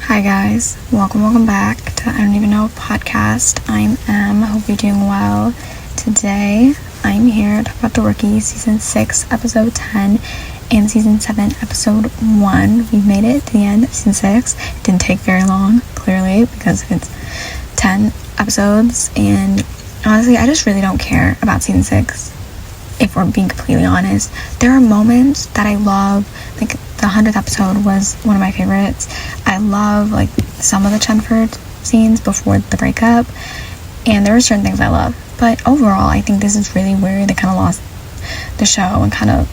Hi guys, welcome back to I Don't Even Know podcast. I'm Em, hope you're doing well. Today, I'm here to talk about The Rookie, Season 6, Episode 10, and Season 7, Episode 1. We've made it to the end of Season 6. It didn't take very long, clearly, because it's 10 episodes, and honestly, I just really don't care about Season 6, if we're being completely honest. There are moments that I love, like the 100th episode was one of my favorites. I love like some of the Chenford scenes before the breakup, and there are certain things I love, but overall I think this is really where they kind of lost the show and kind of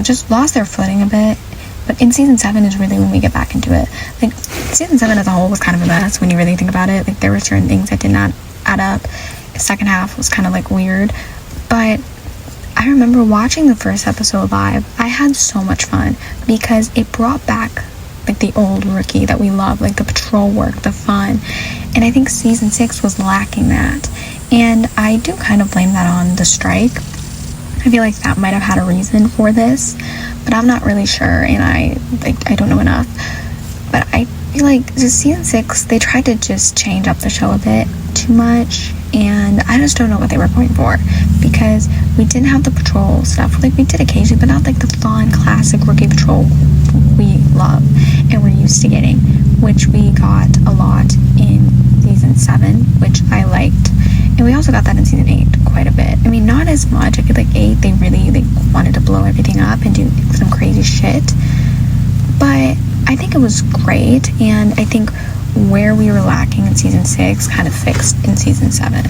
just lost their footing a bit. But in Season 7 is really when we get back into it. Like, Season 7 as a whole was kind of a mess when you really think about it. Like, there were certain things that did not add up. The second half was kind of like weird, but I remember watching the first episode live. I had so much fun because it brought back like the old Rookie that we love, like the patrol work, the fun. And I think Season 6 was lacking that. And I do kind of blame that on the strike. I feel like that might have had a reason for this, but I'm not really sure, and I don't know enough. But I feel like just Season 6, they tried to just change up the show a bit too much, and I just don't know what they were going for, because we didn't have the patrol stuff. Like, we did occasionally, but not like the fun classic Rookie patrol we love and we're used to getting, which we got a lot in Season 7, which I liked. And we also got that in Season 8 quite a bit. I mean, not as much. I feel like 8, they really wanted to blow everything up and do some crazy shit, but I think it was great, and I think where we were lacking in Season 6 kind of fixed in Season 7.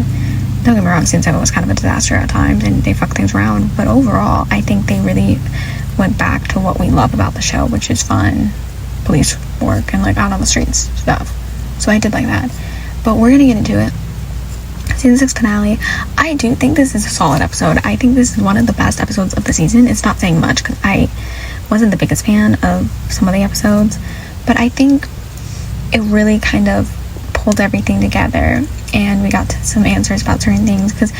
Don't get me wrong, Season 7 was kind of a disaster at times, and they fucked things around, but overall, I think they really went back to what we love about the show, which is fun, police work, and like out on the streets stuff. So I did like that. But we're gonna get into it. Season 6 finale. I do think this is a solid episode. I think this is one of the best episodes of the season. It's not saying much because I wasn't the biggest fan of some of the episodes, but I think it really kind of pulled everything together, and we got to some answers about certain things, because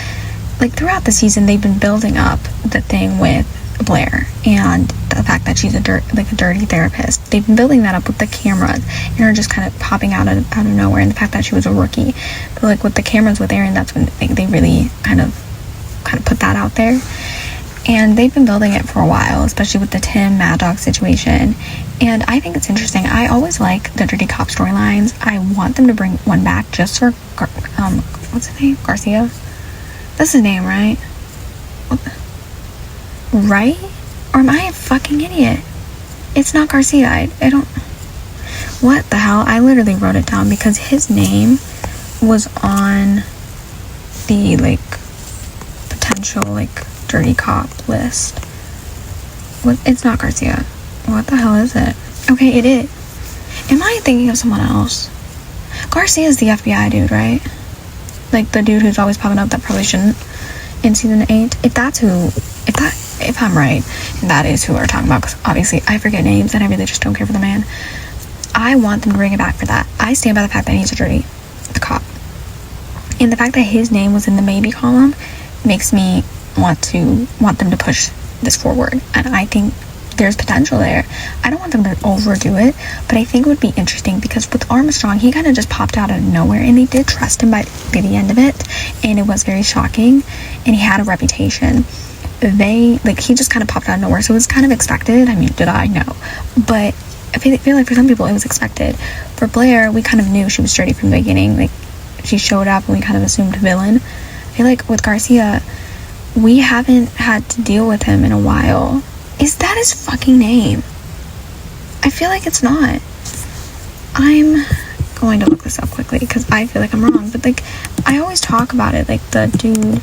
like throughout the season they've been building up the thing with Blair and the fact that she's a dirty therapist. They've been building that up with the cameras and her just kind of popping out of nowhere, and the fact that she was a rookie. But like with the cameras with Aaron, that's when they really kind of put that out there. And they've been building it for a while, especially with the Tim Mad Dog situation. And I think it's interesting. I always like the dirty cop storylines. I want them to bring one back just for what's his name? Garcia? That's his name, right? Right? Or am I a fucking idiot? It's not Garcia. I don't... What the hell? I literally wrote it down because his name was on the, like, potential, like, dirty cop list. What? It's not Garcia. What the hell is it? Okay, it is. Am I thinking of someone else? Garcia is the FBI dude, right? Like, the dude who's always popping up that probably shouldn't in Season 8. If I'm right, that is who we're talking about, because obviously I forget names and I really just don't care for the man. I want them to bring it back for that. I stand by the fact that he's the cop. And the fact that his name was in the maybe column makes me want them to push this forward, and I think there's potential there. I don't want them to overdo it, but I think it would be interesting, because with Armstrong, he kind of just popped out of nowhere, and they did trust him by the end of it, and it was very shocking, and he had a reputation. He just kind of popped out of nowhere, so it was kind of expected. I mean, did I? No. But I feel like for some people it was expected. For Blair, we kind of knew she was dirty from the beginning. Like, she showed up and we kind of assumed villain. I feel like with Garcia, we haven't had to deal with him in a while. Is that his fucking name? I feel like it's not. I'm going to look this up quickly because I feel like I'm wrong. But like, I always talk about it, like the dude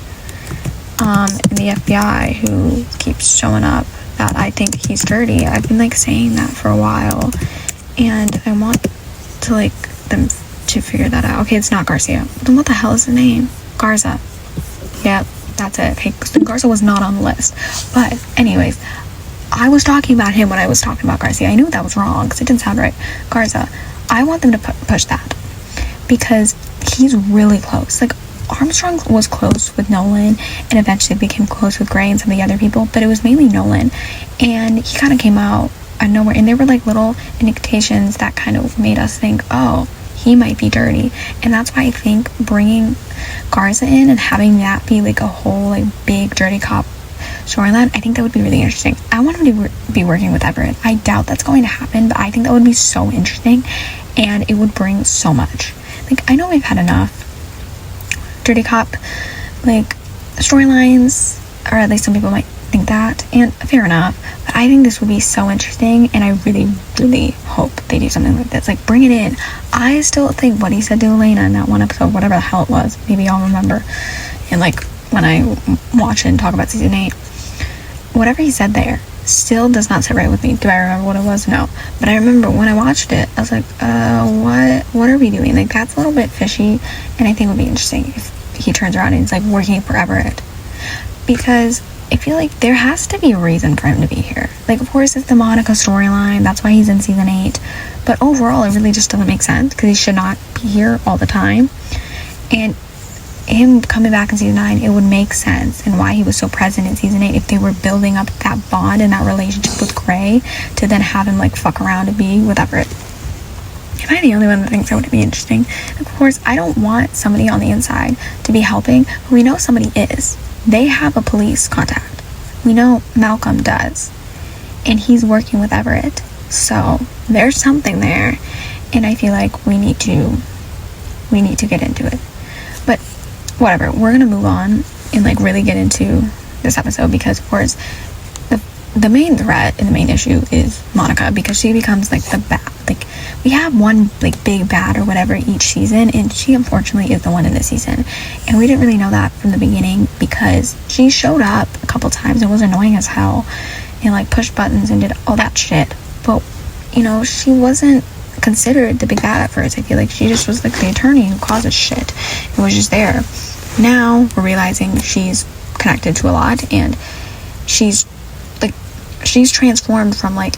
in the FBI who keeps showing up, that I think he's dirty. I've been like saying that for a while, and I want to like them to figure that out. Okay, it's not Garcia. Then what the hell is his name? Garza. Yep, that's it. Okay, Garza was not on the list. But anyways, I was talking about him when I was talking about Garcia. I knew that was wrong because it didn't sound right. Garza. I want them to push that, because he's really close. Like, Armstrong was close with Nolan and eventually became close with Gray and some of the other people, but it was mainly Nolan, and he kind of came out of nowhere, and they were like little indications that kind of made us think, oh, he might be dirty. And that's why I think bringing Garza in and having that be like a whole like big dirty cop storyline, I think that would be really interesting. I want him to be working with Everett. I doubt that's going to happen, but I think that would be so interesting, and it would bring so much. Like, I know we've had enough dirty cop like storylines, or at least some people might think that, and fair enough, but I think this would be so interesting, and I really, really hope they do something like this. Like, bring it in. I still think what he said to Elena in that one episode, whatever the hell it was, maybe y'all remember, and like when I watch it and talk about season 8, whatever he said there still does not sit right with me. Do I remember what it was? No. But I remember when I watched it, I was like, what are we doing? Like, that's a little bit fishy, and I think it would be interesting if he turns around and he's like working for Everett, because I feel like there has to be a reason for him to be here. Like, of course, it's the Monica storyline, that's why he's in season 8, but overall it really just doesn't make sense, because he should not be here all the time. And him coming back in season 9, it would make sense, and why he was so present in season 8 if they were building up that bond and that relationship with Gray, to then have him like fuck around and be with Everett. Am I the only one that thinks that would be interesting? Of course, I don't want somebody on the inside to be helping, but we know somebody is. They have a police contact. We know Malcolm does, and he's working with Everett, so there's something there, and I feel like we need to get into it. But whatever, we're gonna move on and like really get into this episode, because of course the main threat and the main issue is Monica, because she becomes like the bad, like we have one like big bad or whatever each season, and she unfortunately is the one in this season, and we didn't really know that from the beginning, because she showed up a couple times and was annoying as hell and like pushed buttons and did all that shit, but you know, she wasn't considered the big bad at first. I feel like she just was like the attorney who causes shit and was just there. Now we're realizing she's connected to a lot, and she's transformed from like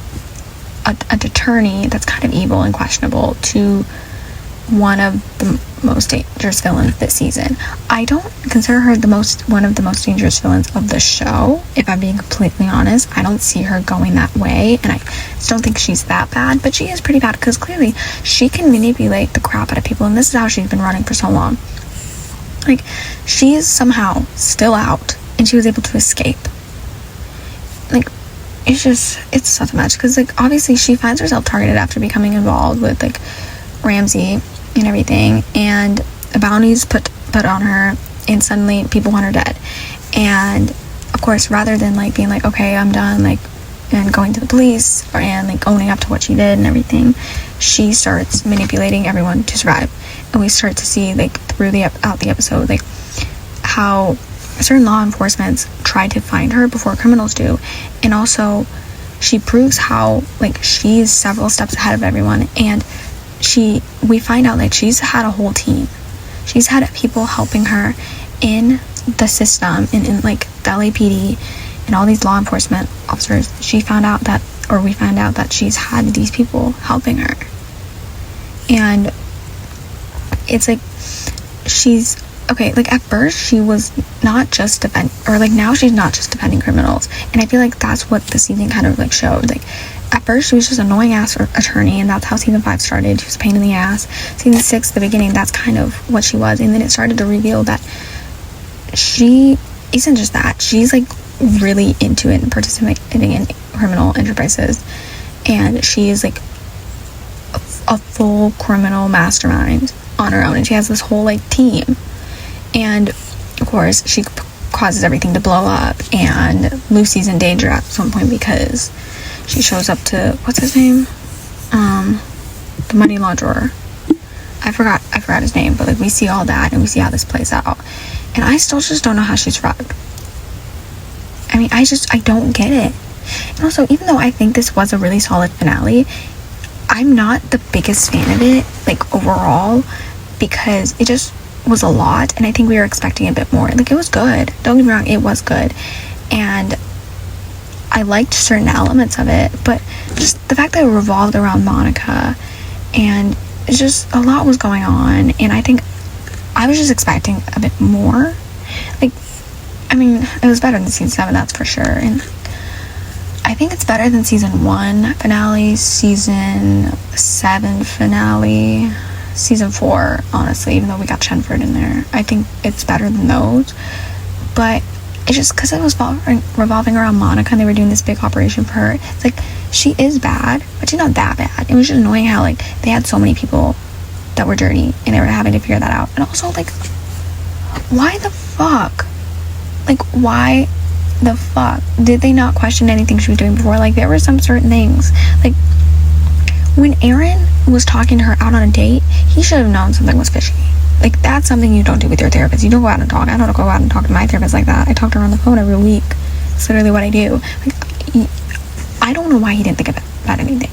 an attorney that's kind of evil and questionable to one of the most dangerous villains this season. I don't consider her one of the most dangerous villains of the show, if I'm being completely honest. I don't see her going that way, and I just don't think she's that bad, but she is pretty bad, because clearly she can manipulate the crap out of people, and this is how she's been running for so long. Like, she is somehow still out, and she was able to escape. Like, it's such a match, because like obviously she finds herself targeted after becoming involved with like Ramsey and everything, and a bounty's put on her, and suddenly people want her dead. And of course, rather than like being like, okay, I'm done, like, and going to the police and like owning up to what she did and everything, she starts manipulating everyone to survive. And we start to see like through the episode like how certain law enforcement try to find her before criminals do, and also she proves how like she's several steps ahead of everyone, and we find out like she's had a whole team. She's had people helping her in the system, in like the LAPD and all these law enforcement officers. We find out that she's had these people helping her, and it's like she's okay, like at first she was not just now she's not just defending criminals, and I feel like that's what the season kind of like showed. Like at first she was just an annoying ass attorney, and that's how season 5 started. She was a pain in the ass. Season 6, the beginning, that's kind of what she was, and then it started to reveal that she isn't just that. She's like really into it and participating in criminal enterprises, and she is like a full criminal mastermind on her own, and she has this whole like team. And of course she causes everything to blow up, and Lucy's in danger at some point because she shows up to, what's his name, the money launderer. I forgot his name, but like we see all that and we see how this plays out, and I still just don't know how she survived. I mean, I don't get it. And also, even though I think this was a really solid finale, I'm not the biggest fan of it like overall, because it just was a lot, and I think we were expecting a bit more. Like, it was good, don't get me wrong, it was good, and I liked certain elements of it, but just the fact that it revolved around Monica, and it's just a lot was going on, and I think I was just expecting a bit more. Like, I mean, it was better than season 7, that's for sure, and I think it's better than season 1 finale, season 7 finale, season 4, honestly, even though we got Chenford in there. I think it's better than those. But it's just because it was revolving around Monica and they were doing this big operation for her. It's like, she is bad, but she's not that bad. It was just annoying how, like, they had so many people that were dirty and they were having to figure that out. And also, like, why the fuck? Like, why the fuck did they not question anything she was doing before? Like, there were some certain things. Like, when Aaron was talking to her out on a date, he should have known something was fishy. Like, that's something you don't do with your therapist. You don't go out and talk. I don't go out and talk to my therapist like that. I talk to her on the phone every week. It's literally what I do. Like, I don't know why he didn't think about anything.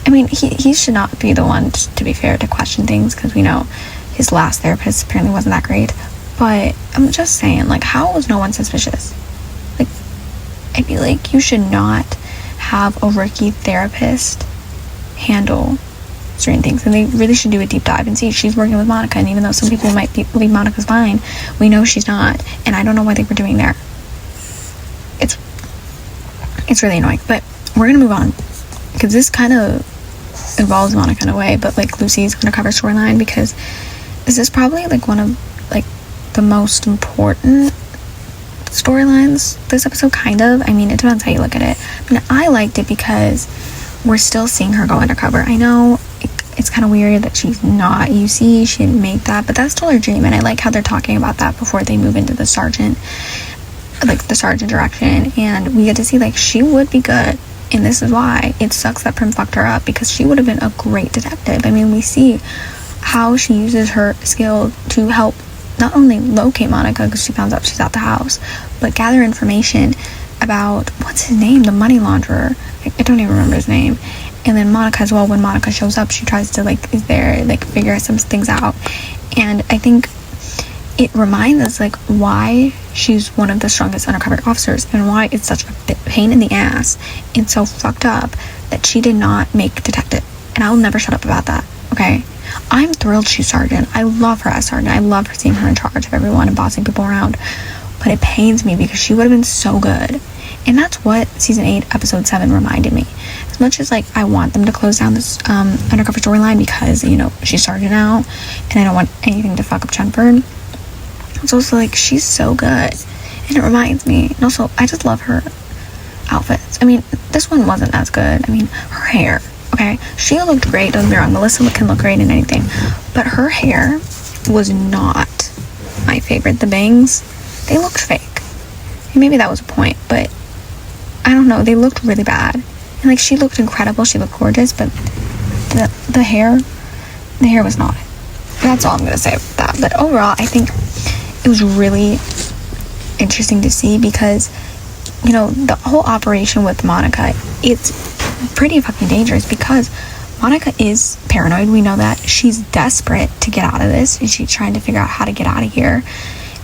I mean, he should not be the one, to be fair, to question things, because we know his last therapist apparently wasn't that great. But I'm just saying, like, how was no one suspicious? Like, I feel like you should not have a rookie therapist handle certain things, and they really should do a deep dive and see. She's working with Monica, and even though some people might believe Monica's fine, we know she's not, and I don't know what they were doing there. It's really annoying. But we're gonna move on, because this kind of involves Monica in a way, but like Lucy's undercover storyline, because this is probably like one of like the most important storylines this episode, kind of. I mean, it depends how you look at it. I mean, I liked it because we're still seeing her go undercover. I know it's kind of weird that she's not UC, she didn't make that, but that's still her dream, and I like how they're talking about that before they move into the sergeant direction, and we get to see, like, she would be good, and this is why it sucks that Prim fucked her up, because she would have been a great detective. I mean, we see how she uses her skill to help not only locate Monica, because she found out she's at the house, but gather information about, what's his name, the money launderer. I don't even remember his name. And then Monica as well, when Monica shows up, she tries to, like, figure some things out. And I think it reminds us, like, why she's one of the strongest undercover officers, and why it's such a pain in the ass and so fucked up that she did not make detective. And I'll never shut up about that, okay? I'm thrilled she's sergeant. I love her as sergeant. I love her seeing her in charge of everyone and bossing people around. But it pains me because she would have been so good. And that's what season 8 episode 7 reminded me. As much as, like, I want them to close down this undercover storyline, because, you know, she's sergeant now and I don't want anything to fuck up Chenford, it's also like, she's so good, and it reminds me. And also, I just love her outfits. I mean, this one wasn't as good. I mean, her hair, okay, she looked great, don't get me wrong, Melissa can look great in anything, but her hair was not my favorite. The bangs, they looked fake. And maybe that was a point, but I don't know, they looked really bad. And, like, she looked incredible, she looked gorgeous, but the hair was not it. That's all I'm gonna say about that. But overall, I think it was really interesting to see, because, you know, the whole operation with Monica, it's pretty fucking dangerous, because Monica is paranoid. We know that. She's desperate to get out of this, and she's trying to figure out how to get out of here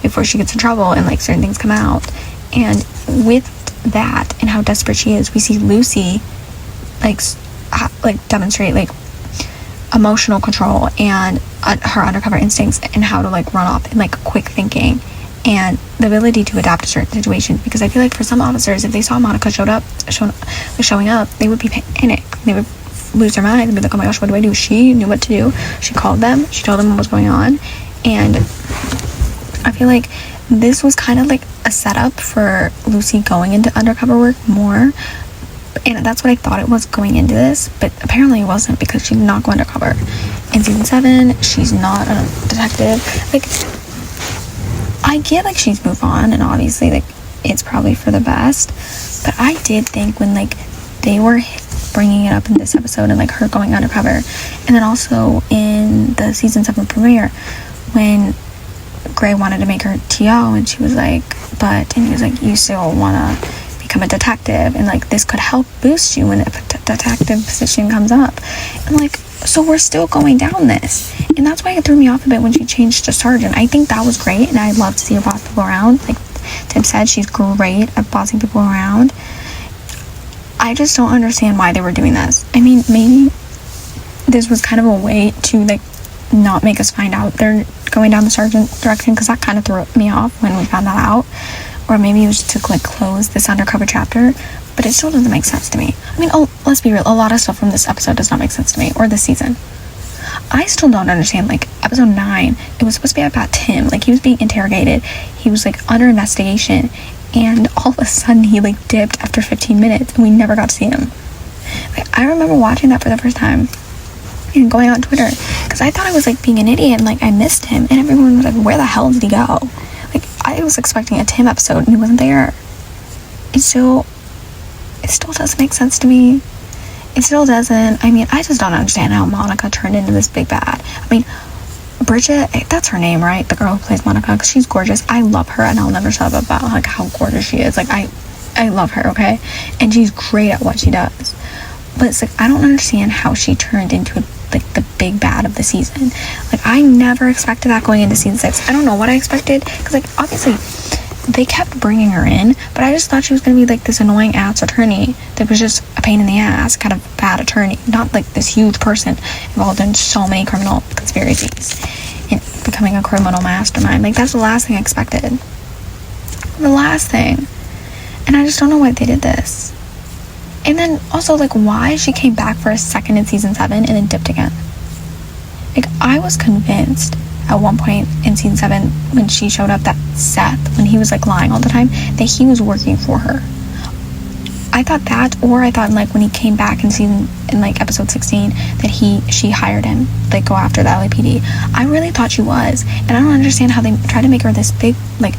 before she gets in trouble and, like, certain things come out. And with that and how desperate she is, we see Lucy like demonstrate, like, emotional control and her undercover instincts, and how to, like, run off, and, like, quick thinking, and the ability to adapt to certain situations. Because I feel like for some officers, if they saw Monica showing up, they would be panicked. They would lose their mind. They'd be like, oh my gosh, what do I do? She knew what to do. She called them. She told them what was going on. And I feel like this was kind of like a setup for Lucy going into undercover work more. And that's what I thought it was going into this, but apparently it wasn't, because she did not go undercover. In season 7, she's not a detective. Like, I get, like, she's moved on, and obviously, like, it's probably for the best, but I did think when, like, they were bringing it up in this episode, and, like, her going undercover, and then also in the season 7 premiere, when Gray wanted to make her TO, and she was like, and he was like, you still want to become a detective, and, like, this could help boost you when a detective position comes up. And, like, so we're still going down this, and that's why it threw me off a bit when she changed to sergeant. I think that was great, and I'd love to see her boss people around. Like Tim said, she's great at bossing people around. I just don't understand why they were doing this. I mean, maybe this was kind of a way to, like, not make us find out they're going down the sergeant direction, because that kind of threw me off when we found that out. or maybe it was to like close this undercover chapter, but it still doesn't make sense to me. I mean, let's be real, a lot of stuff from this episode does not make sense to me, or this season. I still don't understand, like, episode 9, it was supposed to be about Tim. Like, he was being interrogated, he was like under investigation, and all of a sudden he like dipped after 15 minutes and we never got to see him. Like, I remember watching that for the first time and going on Twitter because I thought I was like being an idiot and like I missed him, and everyone was like, where the hell did he go? Like, I was expecting a Tim episode and he wasn't there. It still doesn't make sense to me. It still doesn't. I mean, I just don't understand how Monica turned into this big bad. I mean, Bridget, that's her name, right? The girl who plays Monica, because she's gorgeous. I love her, and I'll never shut up about like how gorgeous she is. Like, I love her, okay? And she's great at what she does. But it's like, I don't understand how she turned into like the big bad of the season. Like, I never expected that going into season 6. I don't know what I expected, because like obviously they kept bringing her in, but I just thought she was gonna be like this annoying ass attorney that was just a pain in the ass, kind of bad attorney, not like this huge person involved in so many criminal conspiracies and becoming a criminal mastermind. Like, that's the last thing I expected. The last thing. And I just don't know why they did this. And then also, like, why she came back for a second in season 7 and then dipped again. Like, I was convinced at one point in season 7 when she showed up that Seth, when he was like lying all the time, that he was working for her. I thought that, or I thought like when he came back in like episode 16 that she hired him, like, go after the LAPD. I really thought she was, and I don't understand how they try to make her this big like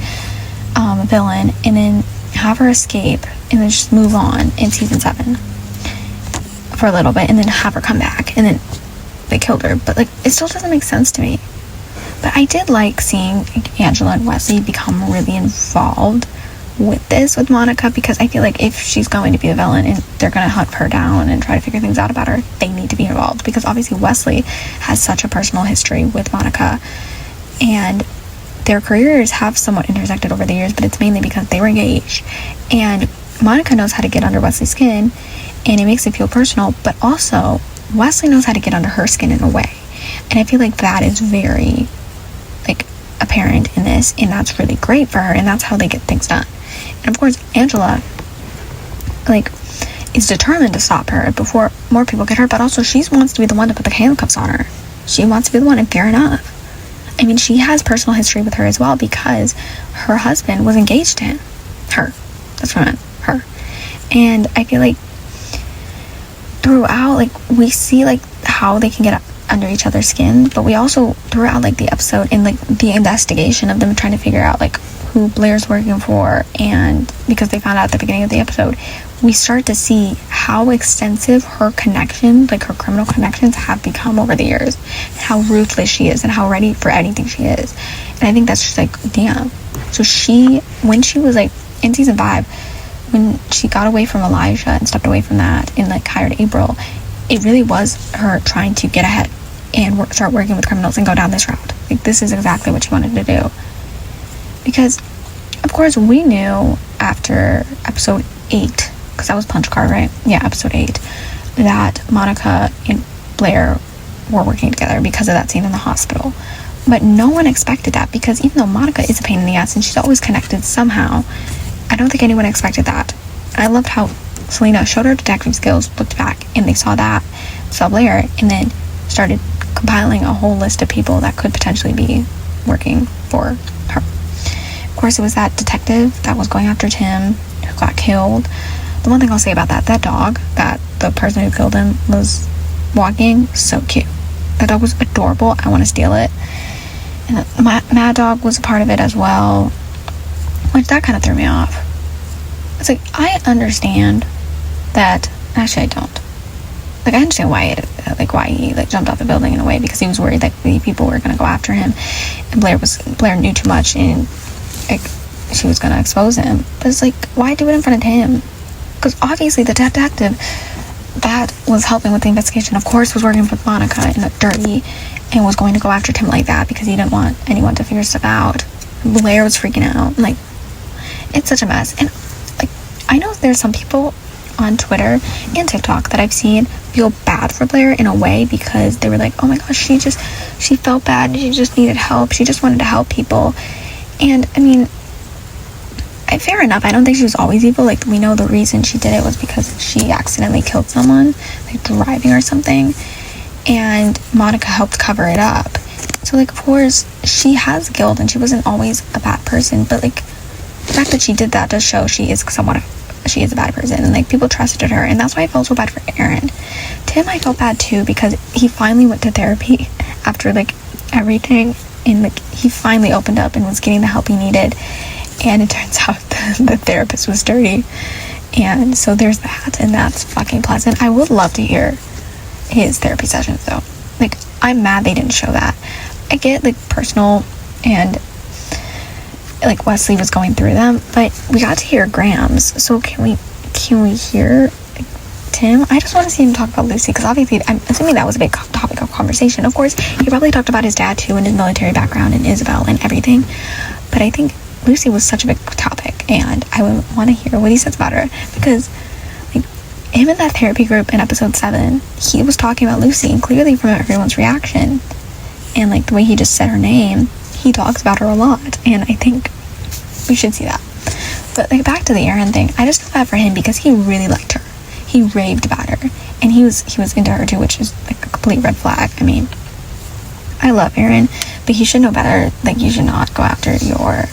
villain and then have her escape and then just move on in season 7 for a little bit and then have her come back and then they killed her. But like, it still doesn't make sense to me. But I did like seeing Angela and Wesley become really involved with Monica, because I feel like if she's going to be a villain and they're going to hunt her down and try to figure things out about her, they need to be involved, because obviously Wesley has such a personal history with Monica and their careers have somewhat intersected over the years, but it's mainly because they were engaged, and Monica knows how to get under Wesley's skin and it makes it feel personal, but also Wesley knows how to get under her skin in a way, and I feel like that is very like apparent in this, and that's really great for her, and that's how they get things done. And of course Angela like is determined to stop her before more people get hurt, but also she wants to be the one to put the handcuffs on her. She wants to be the one, and fair enough. I mean, she has personal history with her as well, because her husband was engaged to him. Her. That's what I meant. Her. And I feel like throughout, like, we see like how they can get under each other's skin, but we also throughout like the episode and like the investigation of them trying to figure out like who Blair's working for, and because they found out at the beginning of the episode, we start to see how extensive her connections, like her criminal connections, have become over the years, and how ruthless she is and how ready for anything she is. And I think that's just like, damn. So when she was like in season 5, when she got away from Elijah and stepped away from that and like hired April, it really was her trying to get ahead and start working with criminals and go down this route. Like, this is exactly what she wanted to do. Because, of course, we knew after episode 8, because that was Punch Card, right? Yeah, episode 8, that Monica and Blair were working together because of that scene in the hospital. But no one expected that, because even though Monica is a pain in the ass and she's always connected somehow, I don't think anyone expected that. And I loved how Selena showed her detective skills, looked back, and they saw Blair, and then started compiling a whole list of people that could potentially be working for her. Of course, it was that detective that was going after Tim, who got killed. The one thing I'll say about that dog, that the person who killed him was walking, so cute. That dog was adorable. I want to steal it. And Mad Dog was a part of it as well, which that kind of threw me off. It's like, I understand that, actually I don't. Like, I understand why he jumped off the building in a way, because he was worried that the people were going to go after him, and Blair knew too much, and like, she was going to expose him. But it's like, why do it in front of him? Because obviously the detective that was helping with the investigation, of course, was working with Monica in the dirty and was going to go after Tim like that because he didn't want anyone to figure stuff out. Blair was freaking out. Like, it's such a mess. And like, I know there's some people on Twitter and TikTok that I've seen feel bad for Blair in a way, because they were like, oh my gosh, she felt bad, she just needed help, she just wanted to help people. And I mean, fair enough. I don't think she was always evil. Like, we know the reason she did it was because she accidentally killed someone, like driving or something, and Monica helped cover it up. So, like, of course, she has guilt and she wasn't always a bad person, but, like, the fact that she did that does show she is a bad person, and, like, people trusted her, and that's why I felt so bad for Aaron. Tim, I felt bad too, because he finally went to therapy after, like, everything, and, like, he finally opened up and was getting the help he needed, and it turns out the therapist was dirty, and so there's that, and that's fucking pleasant. I would love to hear his therapy sessions, though. Like, I'm mad they didn't show that. I get, like, personal, and, like, Wesley was going through them, but we got to hear Graham's, so can we hear Tim? I just want to see him talk about Lucy, because obviously I'm assuming that was a big topic of conversation. Of course, he probably talked about his dad too, and his military background, and Isabel, and everything, but I think Lucy was such a big topic, and I would want to hear what he says about her, because, like, him in that therapy group in episode 7, he was talking about Lucy, and clearly from everyone's reaction, and, like, the way he just said her name, he talks about her a lot, and I think we should see that. But, like, back to the Aaron thing, I just feel bad for him because he really liked her. He raved about her, and he was into her too, which is, like, a complete red flag. I mean, I love Aaron, but he should know better. Like, you should not go after your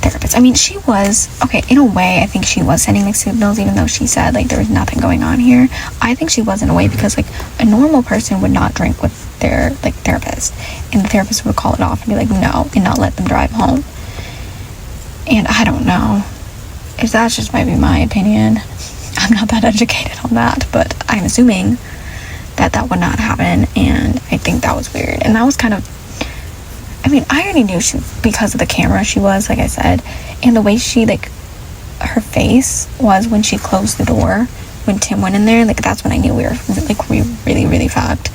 therapist. I mean, she was, okay, in a way, I think she was sending mixed signals, even though she said, like, there was nothing going on here. I think she was in a way because, like, a normal person would not drink with their, like, therapist, and the therapist would call it off and be like, no, and not let them drive home. And I don't know if that's just might be my opinion. I'm not that educated on that, but I'm assuming that would not happen, and I think that was weird. And that was kind of, I mean, I already knew she, because of the camera she was, like I said, and the way she, like, her face was when she closed the door, when Tim went in there, like, that's when I knew we were really, really fucked.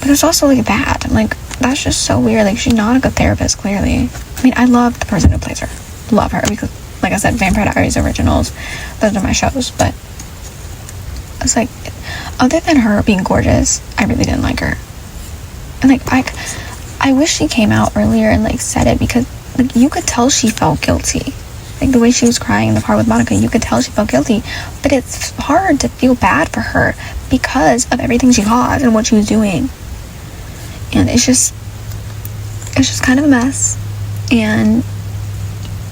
But there's also, like, that. I'm like, that's just so weird. Like, she's not a good therapist, clearly. I mean, I love the person who plays her. Love her, because, like I said, Vampire Diaries originals, those are my shows, but it's like, other than her being gorgeous, I really didn't like her. And, like, I wish she came out earlier and, like, said it, because, like, you could tell she felt guilty. Like, the way she was crying in the part with Monica, you could tell she felt guilty, but it's hard to feel bad for her because of everything she caused and what she was doing. And it's just kind of a mess, and,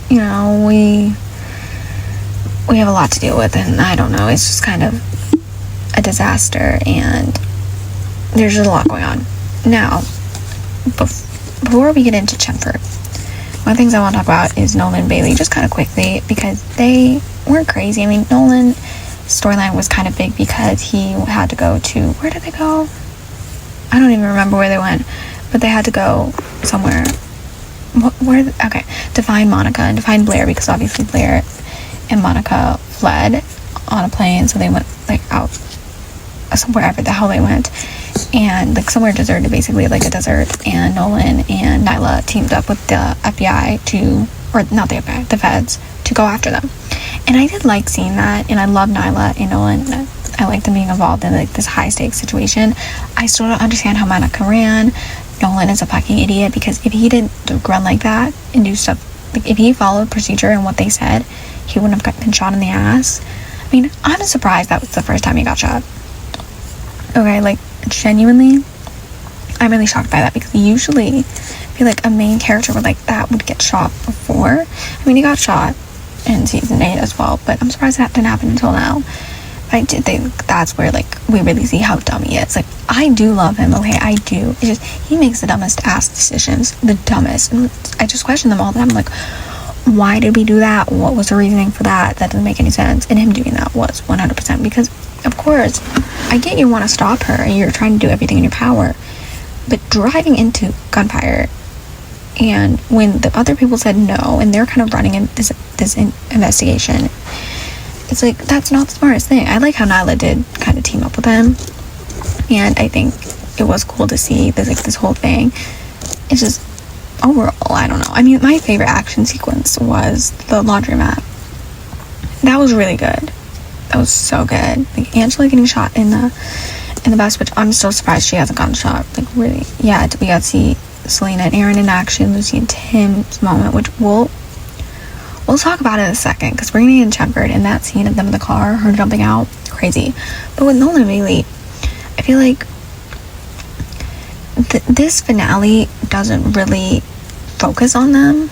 you know, we have a lot to deal with, and I don't know, it's just kind of a disaster, and there's just a lot going on. Now, before we get into Chenford, one of the things I want to talk about is Nolan and Bailey, just kind of quickly, because they weren't crazy. I mean, Nolan's storyline was kind of big because he had to go to, where did they go? I don't even remember where they went, but they had to go somewhere. Okay, to find Monica and to find Blair, because obviously Blair and Monica fled on a plane, so they went, like, out wherever the hell they went, and, like, somewhere deserted, basically, like a desert, and Nolan and Nyla teamed up with the FBI or not the FBI, the feds, to go after them. And I did like seeing that, and I love Nyla and Nolan. I like them being involved in, like, this high-stakes situation. I still don't understand how Monica ran. Nolan is a fucking idiot, because if he didn't run like that and do stuff, like, if he followed procedure and what they said, he wouldn't have been shot in the ass. I mean, I'm surprised that was the first time he got shot. Okay, like, genuinely, I'm really shocked by that, because usually I feel like a main character would, like, that would get shot before. I mean, he got shot in season 8 as well, but I'm surprised that didn't happen until now. I did think that's where, like, we really see how dumb he is. Like, I do love him, okay, I do. It's just, he makes the dumbest ass decisions, the dumbest, and I just question them all the time. I'm like, why did we do that? What was the reasoning for that? That doesn't make any sense. And him doing that was 100%, because, of course, I get you want to stop her, and you're trying to do everything in your power, but driving into gunfire, and when the other people said no, and they're kind of running in this investigation, it's like, that's not the smartest thing. I like how Nyla did kind of team up with him, and I think it was cool to see this, like, this whole thing. It's just, overall, I don't know. I mean, my favorite action sequence was the laundromat. That was really good. That was so good. Like, Angela getting shot in the bus, which I'm still surprised she hasn't gotten shot. Like, really, yeah, we got to see Selena and Aaron in action, Lucy and Tim's moment, which we'll we'll talk about it in a second, because we're gonna get in chenford, and that scene of them in the car, her jumping out, crazy. But with Nolan and Bailey, I feel like this finale doesn't really focus on them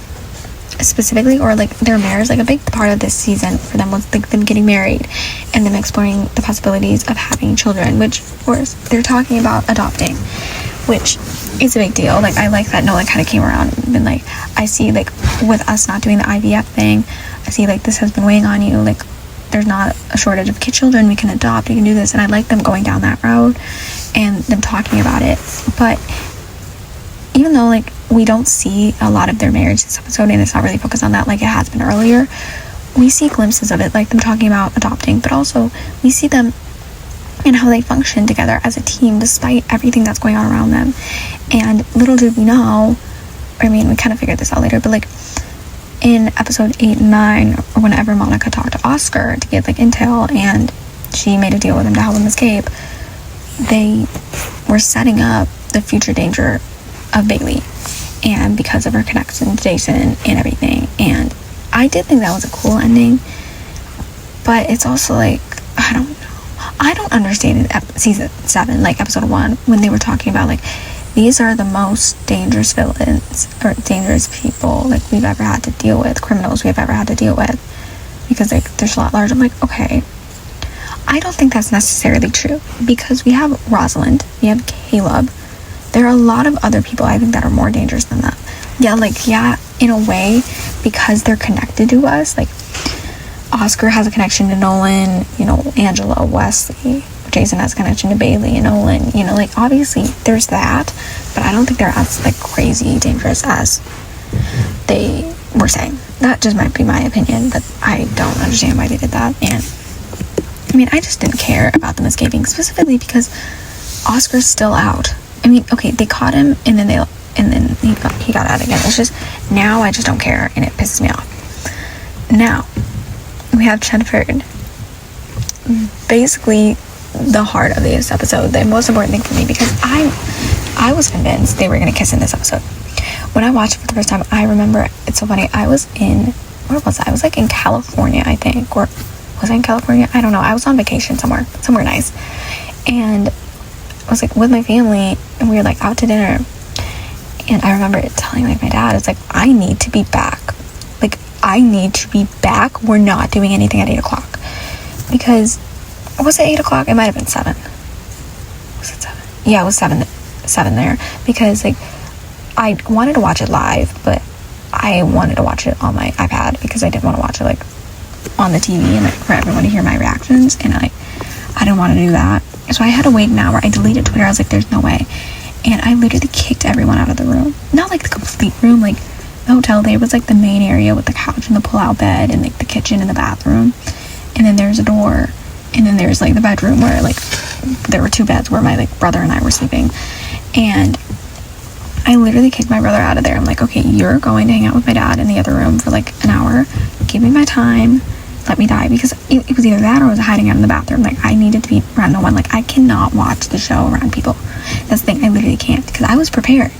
specifically, or like their marriage. Like a big part of this season for them was like them getting married and them exploring the possibilities of having children, which of course they're talking about adopting, which is a big deal. Like I like that Nolan kind of came around and been like, I see like with us not doing the IVF thing, I see like this has been weighing on you, like there's not a shortage of children, we can adopt, we can do this. And I like them going down that road and them talking about it. But even though like we don't see a lot of their marriage this episode, and it's not really focused on that like it has been earlier, we see glimpses of it, like them talking about adopting, but also we see them and how they function together as a team despite everything that's going on around them. And little did we know, I mean we kind of figured this out later, but like in episode 8 and 9, or whenever Monica talked to Oscar to get like intel and she made a deal with him to help him escape, they were setting up the future danger of Bailey, and because of her connection to Jason and everything. And I did think that was a cool ending, but it's also like, I don't understand in season 7, like episode 1, when they were talking about like these are the most dangerous villains or dangerous people like we've ever had to deal with, criminals we've ever had to deal with, because like there's a lot larger. I'm like, okay, I don't think that's necessarily true, because we have Rosalind, we have Caleb, there are a lot of other people I think that are more dangerous than them. Yeah, in a way, because they're connected to us. Like Oscar has a connection to Nolan, you know, Angela, Wesley, Jason has a connection to Bailey and Nolan, you know, like obviously there's that, but I don't think they're as like crazy dangerous as they were saying. That just might be my opinion, but I don't understand why they did that. And I mean, I just didn't care about them escaping, specifically because Oscar's still out. I mean, okay, they caught him and then he got out again. It's just, now I just don't care and it pisses me off. Now we have chenford, basically the heart of this episode, the most important thing for me, because I was convinced they were gonna kiss in this episode. When I watched it for the first time, I remember, it's so funny, I was in, where was I? I was like in California, I think, or was I in California? I don't know. I was on vacation somewhere nice, and I was like with my family, and we were like out to dinner, and I remember telling like my dad, it's like, I need to be back. Like, I need to be back. We're not doing anything at 8 o'clock. Because, was it 8 o'clock? It might have been 7. Was it 7? Yeah, it was 7 there. Because, like, I wanted to watch it live, but I wanted to watch it on my iPad, because I didn't want to watch it, like, on the TV and like, for everyone to hear my reactions. And I didn't want to do that. So I had to wait an hour. I deleted Twitter. I was like, there's no way. And I literally kicked everyone out of the room. Not like the complete room, like the hotel there was like the main area with the couch and the pull-out bed and like the kitchen and the bathroom. And then there's a door. And then there's like the bedroom where like there were 2 beds where my like brother and I were sleeping. And I literally kicked my brother out of there. I'm like, okay, you're going to hang out with my dad in the other room for like an hour. Give me my time. Let me die. Because it was either that or I was hiding out in the bathroom. Like, I needed to be around no one. Like, I cannot watch the show around people. That's the thing. I literally can't. Because I was prepared.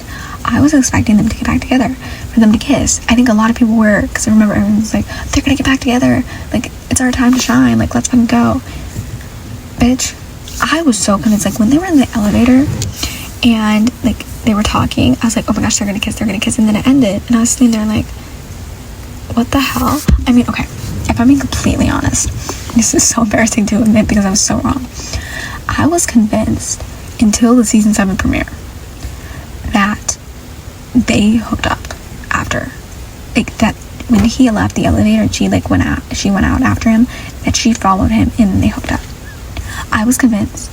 I was expecting them to get back together, for them to kiss. I think a lot of people were, because I remember everyone was like, they're gonna get back together. Like, it's our time to shine. Like, let's fucking go. Bitch, I was so convinced. Like, when they were in the elevator and like they were talking, I was like, oh my gosh, they're gonna kiss. And then it ended. And I was sitting there like, what the hell? I mean, okay, if I'm being completely honest, this is so embarrassing to admit because I was so wrong. I was convinced until the season 7 premiere that they hooked up after. Like, that when he left the elevator and she went out after him, that she followed him and they hooked up. I was convinced.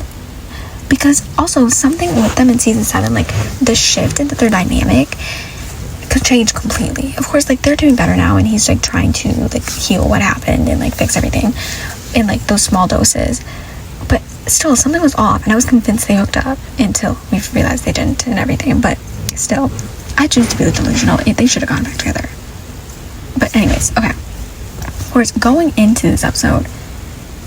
Because also something with them in season 7, like the shift into their dynamic could change completely. Of course, like, they're doing better now and he's like trying to like heal what happened and like fix everything in like those small doses, but still something was off, and I was convinced they hooked up until we realized they didn't and everything. But still, I choose to be delusional. They should have gone back together. But anyways, okay, of course, going into this episode,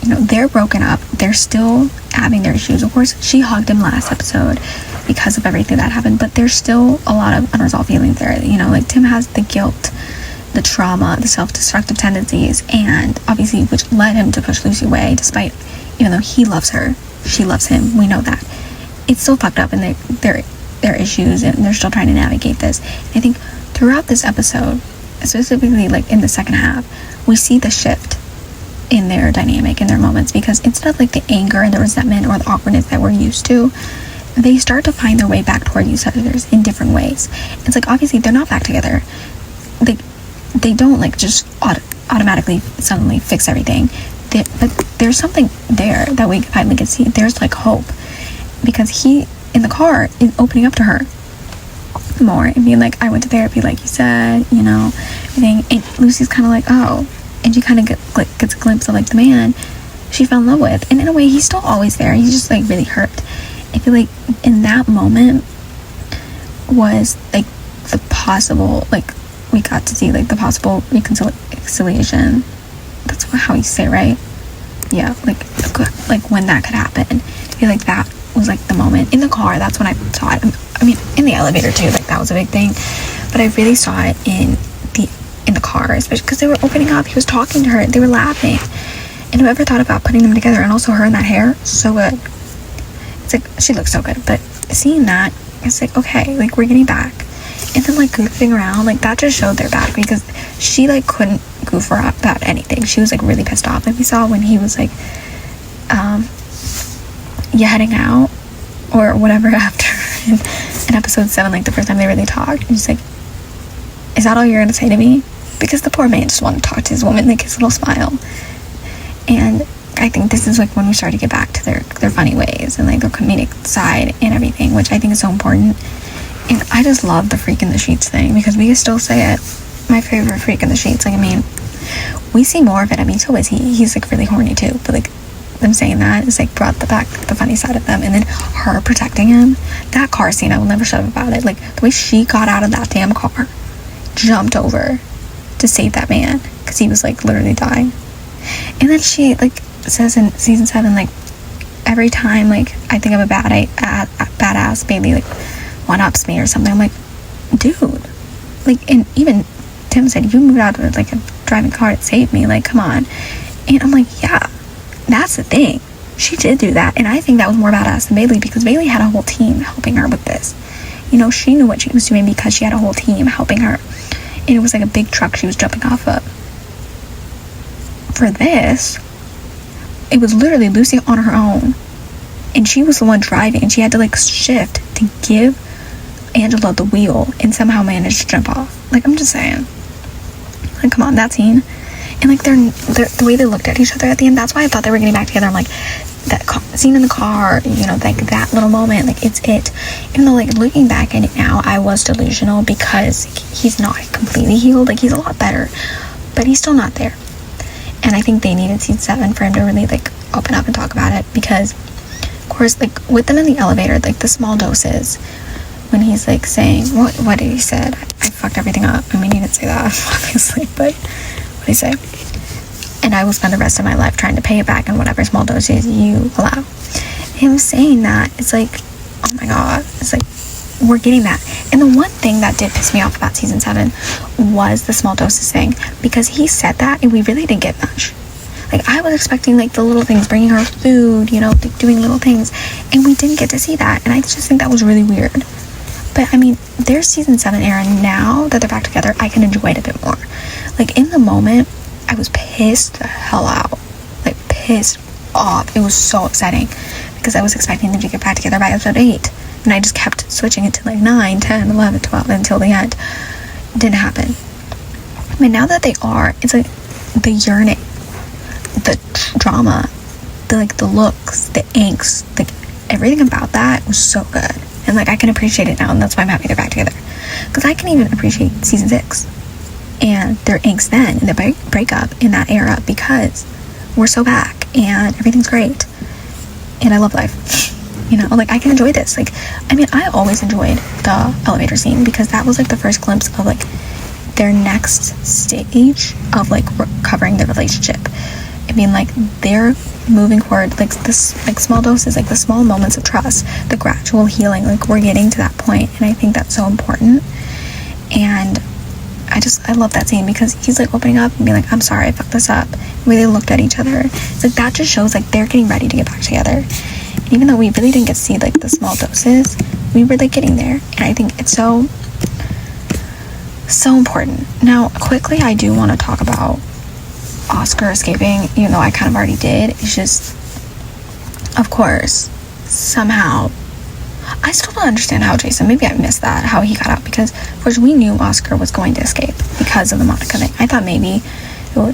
you know, they're broken up, they're still having their issues. Of course, she hugged him last episode because of everything that happened, but there's still a lot of unresolved feelings there. You know, like, Tim has the guilt the trauma, the self-destructive tendencies, and obviously which led him to push Lucy away, despite, even though he loves her, she loves him, we know that. It's still fucked up, and their issues, and they're still trying to navigate this. And I think throughout this episode, specifically like in the second half, we see the shift in their dynamic, in their moments, because instead of like the anger and the resentment or the awkwardness that we're used to, they start to find their way back toward each other in different ways. It's like, obviously they're not back together, they don't like just automatically suddenly fix everything, but there's something there that we finally can see. There's like hope, because he in the car is opening up to her more and being like, I went to therapy like you said, you know, everything. And Lucy's kind of like, oh, and she kind of gets a glimpse of like the man she fell in love with, and in a way he's still always there, he's just like really hurt. I feel like in that moment was like the possible, like we got to see like the possible reconciliation. That's how you say it, right? Yeah, like when that could happen. I feel like that was like the moment in the car. That's when I saw it. I mean, in the elevator too, like that was a big thing, but I really saw it in the car, especially because they were opening up. He was talking to her, they were laughing, and whoever thought about putting them together, and also her in that hair, so good. It's like, she looks so good. But seeing that, it's like, okay, like we're getting back. And then like goofing around, like that just showed their back, because she like couldn't goof about anything. She was like really pissed off. Like we saw when he was like you heading out or whatever after in episode 7, like the first time they really talked, and she's like, is that all you're gonna say to me? Because the poor man just wanted to talk to his woman, like his little smile. And I think this is like when we start to get back to their funny ways and like their comedic side and everything, which I think is so important. And I just love the freak in the sheets thing, because we can still say it, my favorite freak in the sheets. Like, I mean, we see more of it. I mean, so is he's like really horny too, but like them saying that is like brought back the funny side of them. And then her protecting him, that car scene, I will never shut up about it. Like the way she got out of that damn car, jumped over to save that man, because he was like literally dying. And then she like says in season 7, like, every time like I think I'm a badass, Bailey like one-ups me or something. I'm like, dude, like, and even Tim said, you moved out of like a driving car to save me, like, come on. And I'm like, yeah, that's the thing, she did do that. And I think that was more badass than Bailey, because Bailey had a whole team helping her with this. You know, she knew what she was doing because she had a whole team helping her, and it was like a big truck she was jumping off of. For this, it was literally Lucy on her own, and she was the one driving, and she had to like shift to give Angela the wheel and somehow managed to jump off. Like, I'm just saying, like, come on, that scene. And like they're the way they looked at each other at the end, that's why I thought they were getting back together. I'm like, that scene in the car, you know, like that little moment, like it's it. Even though like looking back at it now, I was delusional, because he's not completely healed. Like, he's a lot better, but he's still not there. And I think they needed season 7 for him to really like open up and talk about it, because of course, like with them in the elevator, like the small doses, when he's like saying, what did he said? I fucked everything up. I mean, he didn't say that obviously, but what did he say? And I will spend the rest of my life trying to pay it back in whatever small doses you allow. Him saying that, it's like, oh my god, it's like we're getting that. And the one thing that did piss me off about season 7 was the small doses thing, because he said that and we really didn't get much. Like, I was expecting like the little things, bringing her food, you know, like doing little things, and we didn't get to see that. And I just think that was really weird. But I mean, their season 7 era, now that they're back together, I can enjoy it a bit more. Like, in the moment, I was pissed the hell out, like pissed off. It was so exciting, because I was expecting them to get back together by episode 8, and I just kept switching it to like 9, 10, 11, 12 until the end. It didn't happen. But now that they are, it's like the yearning, the drama, the looks, the angst, like everything about that was so good. And like I can appreciate it now, and that's why I'm happy they're back together, because I can even appreciate season 6 and their angst then, and the breakup in that era, because we're so back and everything's great and I love life. You know, like I can enjoy this. Like, I mean, I always enjoyed the elevator scene, because that was like the first glimpse of like their next stage of like recovering their relationship. I mean, like they're moving forward, like this, like small doses, like the small moments of trust, the gradual healing, like we're getting to that point. And I think that's so important. And I love that scene because he's like opening up and being like, I'm sorry, I fucked this up. The way they looked at each other, it's like that just shows like they're getting ready to get back together. And even though we really didn't get to see like the small doses, we were like getting there, and I think it's so important. Now quickly, I do want to talk about Oscar escaping, even though I kind of already did. It's just, of course, somehow I still don't understand how Jason, maybe I missed that, how he got out, because of course we knew Oscar was going to escape because of the Monica thing. I thought maybe